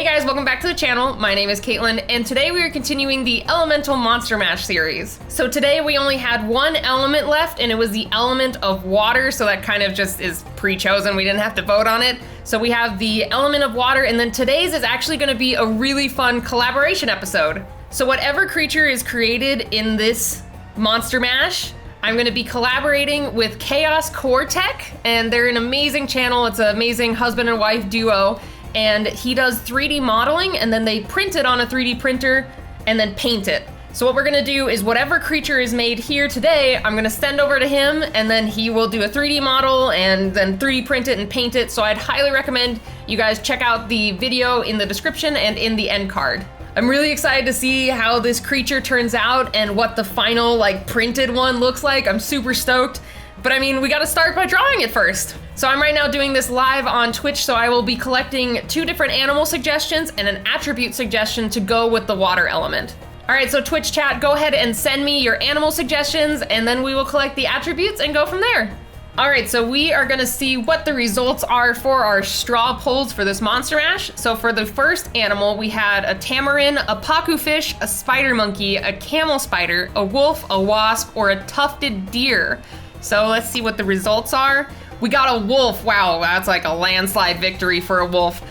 Hey guys, welcome back to the channel. My name is Katelyn, and today we are continuing the Elemental Monster Mash series. So today we only had one element left, and it was the element of water, so that kind of just is pre-chosen. We didn't have to vote on it. So we have the element of water, and then today's is actually gonna be a really fun collaboration episode. So whatever creature is created in this Monster Mash, I'm gonna be collaborating with Chaos Core Tech, and they're an amazing channel. It's an amazing husband and wife duo. And he does 3D modeling, and then they print it on a 3D printer and then paint it. So what we're gonna do is whatever creature is made here today, I'm gonna send over to him, and then he will do a 3D model and then 3D print it and paint it. So I'd highly recommend you guys check out the video in the description and in the end card. I'm really excited to see how this creature turns out and what the final printed one looks like. I'm super stoked. But I mean, we gotta start by drawing it first. So I'm right now doing this live on Twitch, so I will be collecting 2 different animal suggestions and an attribute suggestion to go with the water element. All right, so Twitch chat, go ahead and send me your animal suggestions, and then we will collect the attributes and go from there. All right, so we are gonna see what the results are for our straw polls for this Monster Mash. So for the first animal, we had a tamarin, a pacu fish, a spider monkey, a camel spider, a wolf, a wasp, or a tufted deer. So let's see what the results are. We got a wolf. Wow, that's like a landslide victory for a wolf.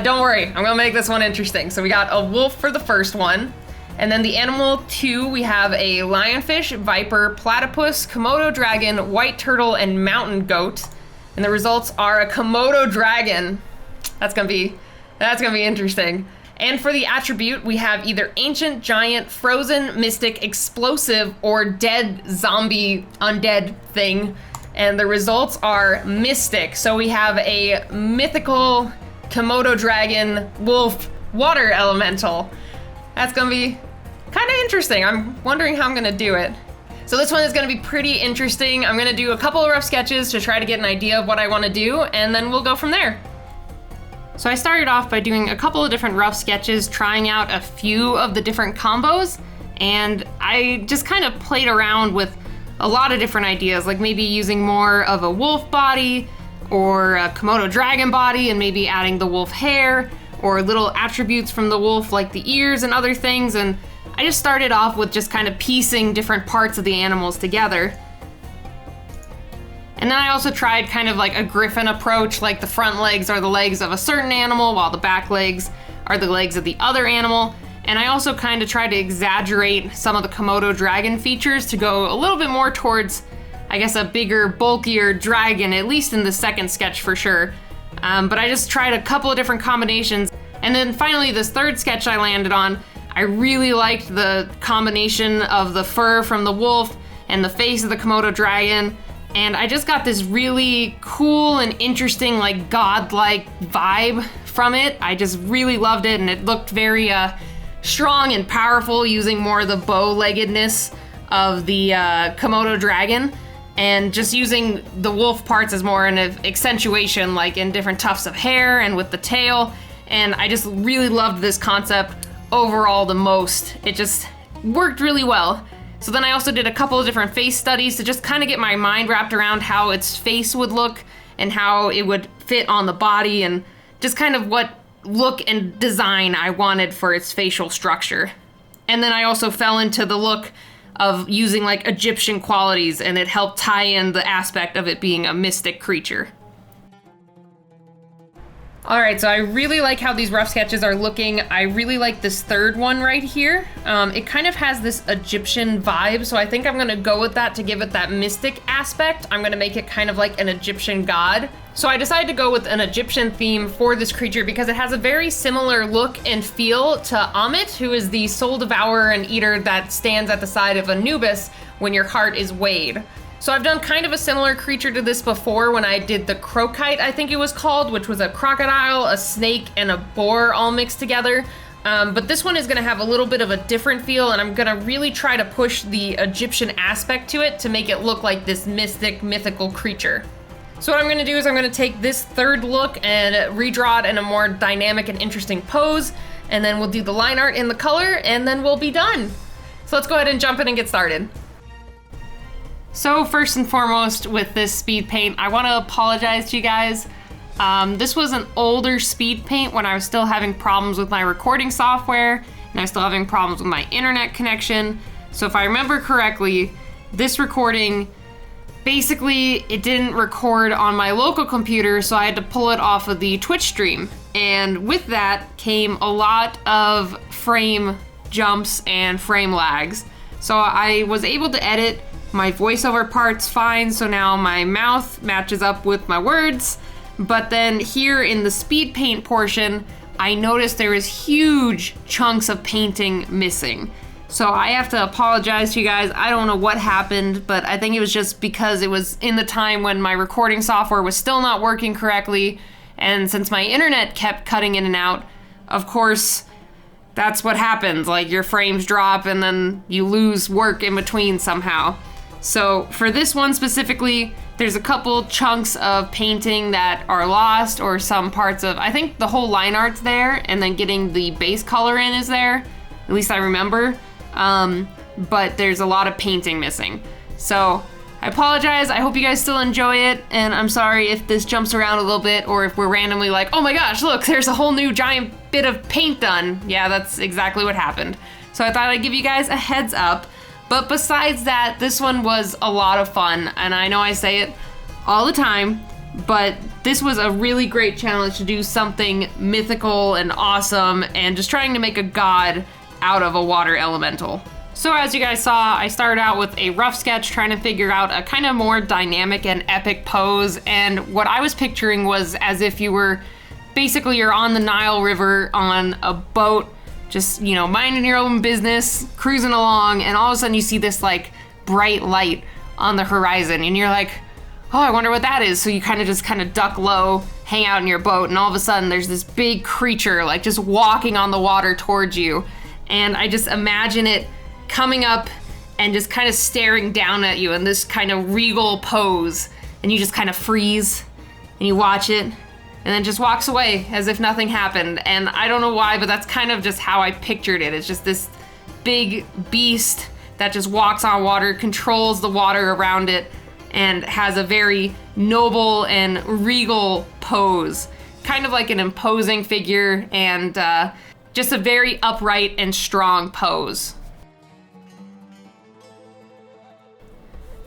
Don't worry, I'm gonna make this one interesting. So we got a wolf for the first one. And then the animal 2, we have a lionfish, viper, platypus, Komodo dragon, white turtle, and mountain goat. And the results are a Komodo dragon. That's gonna be interesting. And for the attribute, we have either ancient, giant, frozen, mystic, explosive, or dead zombie undead thing. And the results are mystic. So we have a mythical Komodo dragon wolf water elemental. That's gonna be kind of interesting. I'm wondering how I'm gonna do it. So this one is gonna be pretty interesting. I'm gonna do a couple of rough sketches to try to get an idea of what I wanna do, and then we'll go from there. So I started off by doing a couple of different rough sketches, trying out a few of the different combos, and I just kind of played around with a lot of different ideas, like maybe using more of a wolf body or a Komodo dragon body and maybe adding the wolf hair or little attributes from the wolf like the ears and other things. And I just started off with just kind of piecing different parts of the animals together. And then I also tried kind of like a griffin approach, like the front legs are the legs of a certain animal while the back legs are the legs of the other animal. And I also kind of tried to exaggerate some of the Komodo dragon features to go a little bit more towards, I guess, a bigger, bulkier dragon, at least in the second sketch for sure. But I just tried a couple of different combinations. And then finally, this third sketch I landed on, I really liked the combination of the fur from the wolf and the face of the Komodo dragon. And I just got this really cool and interesting, like godlike vibe from it. I just really loved it, and it looked very strong and powerful, using more of the bow-leggedness of the Komodo dragon, and just using the wolf parts as more an accentuation, like in different tufts of hair and with the tail. And I just really loved this concept overall the most. It just worked really well. So then I also did a couple of different face studies to just kind of get my mind wrapped around how its face would look and how it would fit on the body, and just kind of what look and design I wanted for its facial structure. And then I also fell into the look of using like Egyptian qualities, and it helped tie in the aspect of it being a mystic creature. All right, so I really like how these rough sketches are looking. I really like this third one right here. It kind of has this Egyptian vibe, so I think I'm gonna go with that to give it that mystic aspect. I'm gonna make it kind of like an Egyptian god. So I decided to go with an Egyptian theme for this creature because it has a very similar look and feel to Amit, who is the soul devourer and eater that stands at the side of Anubis when your heart is weighed. So I've done kind of a similar creature to this before when I did the crocite, I think it was called, which was a crocodile, a snake, and a boar all mixed together. But this one is gonna have a little bit of a different feel, and I'm gonna really try to push the Egyptian aspect to it to make it look like this mystic, mythical creature. So what I'm gonna do is I'm gonna take this third look and redraw it in a more dynamic and interesting pose, and then we'll do the line art in the color, and then we'll be done. So let's go ahead and jump in and get started. So first and foremost with this speed paint, I want to apologize to you guys. This was an older Speedpaint when I was still having problems with my recording software and I was still having problems with my internet connection. So if I remember correctly, this recording, basically it didn't record on my local computer, so I had to pull it off of the Twitch stream. And with that came a lot of frame jumps and frame lags. So I was able to edit my voiceover parts fine, so now my mouth matches up with my words. But then here in the Speedpaint portion, I noticed there was huge chunks of painting missing. So I have to apologize to you guys. I don't know what happened, but I think it was just because it was in the time when my recording software was still not working correctly. And since my internet kept cutting in and out, of course, that's what happens. Like, your frames drop and then you lose work in between somehow. So for this one specifically, there's a couple chunks of painting that are lost, or some parts of, I think the whole line art's there, and then getting the base color in is there. At least I remember. But there's a lot of painting missing. So I apologize. I hope you guys still enjoy it, and I'm sorry if this jumps around a little bit, or if we're randomly like, oh my gosh, look, there's a whole new giant bit of paint done. Yeah, that's exactly what happened. So I thought I'd give you guys a heads up. But besides that, this one was a lot of fun, and I know I say it all the time, but this was a really great challenge to do something mythical and awesome, and just trying to make a god out of a water elemental. So as you guys saw, I started out with a rough sketch trying to figure out a kind of more dynamic and epic pose, and what I was picturing was as if you were, basically you're on the Nile River on a boat, just, you know, minding your own business, cruising along, and all of a sudden you see this like bright light on the horizon, and you're like, oh, I wonder what that is. So you kind of duck low, hang out in your boat, and all of a sudden there's this big creature like just walking on the water towards you. And I just imagine it coming up and just kind of staring down at you in this kind of regal pose, and you just kind of freeze and you watch it, and then just walks away as if nothing happened. And I don't know why, but that's kind of just how I pictured it. It's just this big beast that just walks on water, controls the water around it, and has a very noble and regal pose. Kind of like an imposing figure, and just a very upright and strong pose.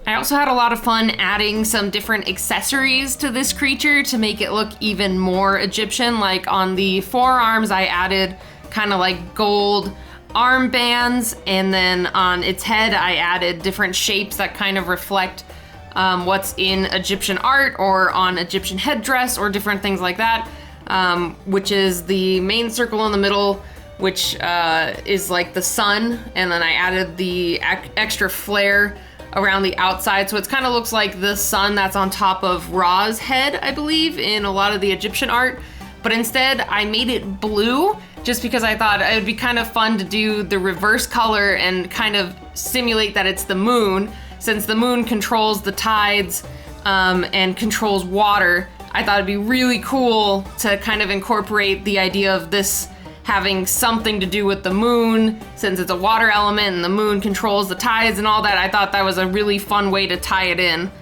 I also had a lot of fun adding some different accessories to this creature to make it look even more Egyptian. Like on the forearms, I added kind of like gold armbands, and then on its head, I added different shapes that kind of reflect what's in Egyptian art or on Egyptian headdress or different things like that, which is the main circle in the middle, which is like the sun, and then I added the extra flare around the outside, so it kind of looks like the sun that's on top of Ra's head, I believe, in a lot of the Egyptian art. But instead, I made it blue just because I thought it would be kind of fun to do the reverse color and kind of simulate that it's the moon, since the moon controls the tides and controls water. I thought it'd be really cool to kind of incorporate the idea of this having something to do with the moon, since it's a water element and the moon controls the tides and all that. I thought that was a really fun way to tie it in.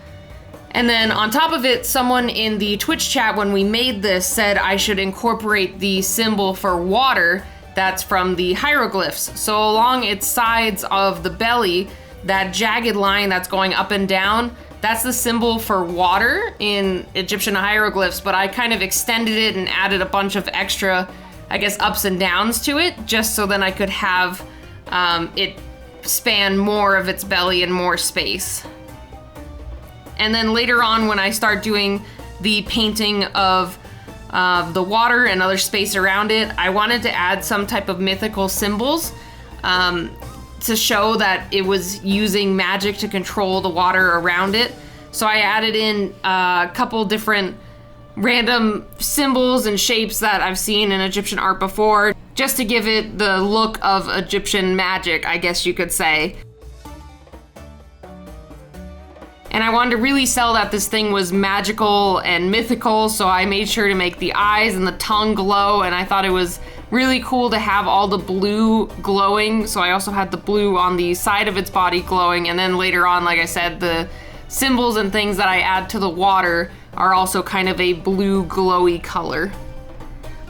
And then on top of it, someone in the Twitch chat when we made this said I should incorporate the symbol for water that's from the hieroglyphs. So along its sides of the belly, that jagged line that's going up and down, that's the symbol for water in Egyptian hieroglyphs, but I kind of extended it and added a bunch of extra, I guess, ups and downs to it, just so then I could have it span more of its belly and more space. And then later on, when I start doing the painting of the water and other space around it, I wanted to add some type of mythical symbols to show that it was using magic to control the water around it. So I added in a couple different random symbols and shapes that I've seen in Egyptian art before, just to give it the look of Egyptian magic, I guess you could say. And I wanted to really sell that this thing was magical and mythical, so I made sure to make the eyes and the tongue glow, and I thought it was really cool to have all the blue glowing, so I also had the blue on the side of its body glowing, and then later on, like I said, the symbols and things that I add to the water are also kind of a blue glowy color.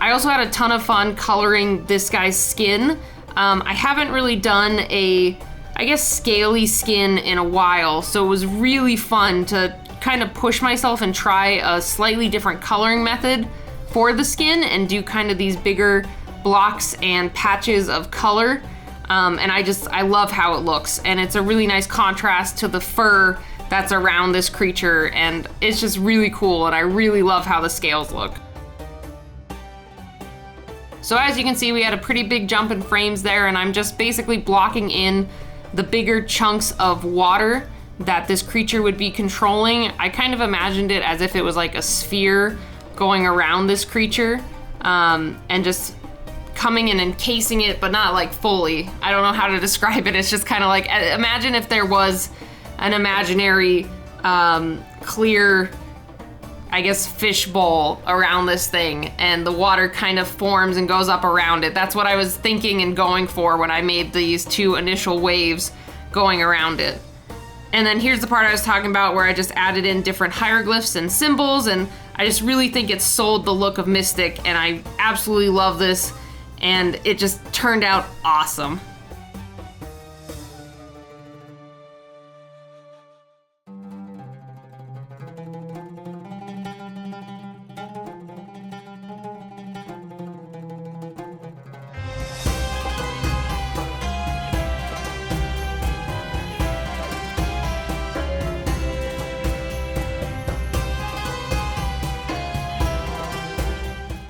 I also had a ton of fun coloring this guy's skin. I haven't really done a, I guess, scaly skin in a while, so it was really fun to kind of push myself and try a slightly different coloring method for the skin and do kind of these bigger blocks and patches of color. And I love how it looks, and it's a really nice contrast to the fur that's around this creature, and it's just really cool, and I really love how the scales look. So as you can see, we had a pretty big jump in frames there, and I'm just basically blocking in the bigger chunks of water that this creature would be controlling. I kind of imagined it as if it was like a sphere going around this creature, and just coming and encasing it, but not like fully. I don't know how to describe it. It's just kind of like, imagine if there was an imaginary clear, I guess, fish bowl around this thing, and the water kind of forms and goes up around it. That's what I was thinking and going for when I made these two initial waves going around it. And then here's the part I was talking about where I just added in different hieroglyphs and symbols, and I just really think it sold the look of Mystic, and I absolutely love this, and it just turned out awesome.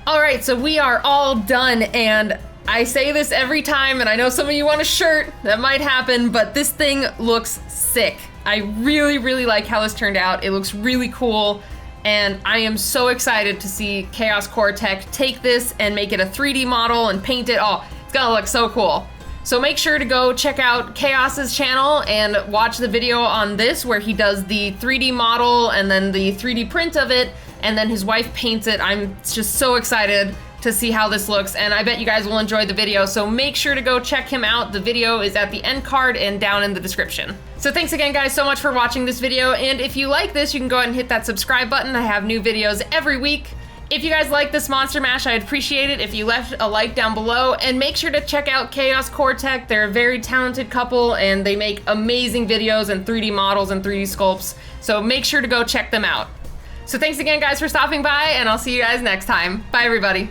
Alright, so we are all done, and I say this every time, and I know some of you want a shirt, that might happen, but this thing looks sick. I really, really like how this turned out. It looks really cool, and I am so excited to see Chaos Core Tech take this and make it a 3D model and paint it. Oh, it's gonna look so cool. So make sure to go check out Chaos's channel and watch the video on this where he does the 3D model and then the 3D print of it, and then his wife paints it. I'm just so excited to see how this looks, and I bet you guys will enjoy the video, so make sure to go check him out. The video is at the end card and down in the description. So thanks again, guys, so much for watching this video, and if you like this, you can go ahead and hit that subscribe button. I have new videos every week. If you guys like this Monster Mash, I'd appreciate it if you left a like down below, and make sure to check out Chaos Core Tech. They're a very talented couple, and they make amazing videos and 3D models and 3D sculpts, so make sure to go check them out. So thanks again, guys, for stopping by, and I'll see you guys next time. Bye, everybody.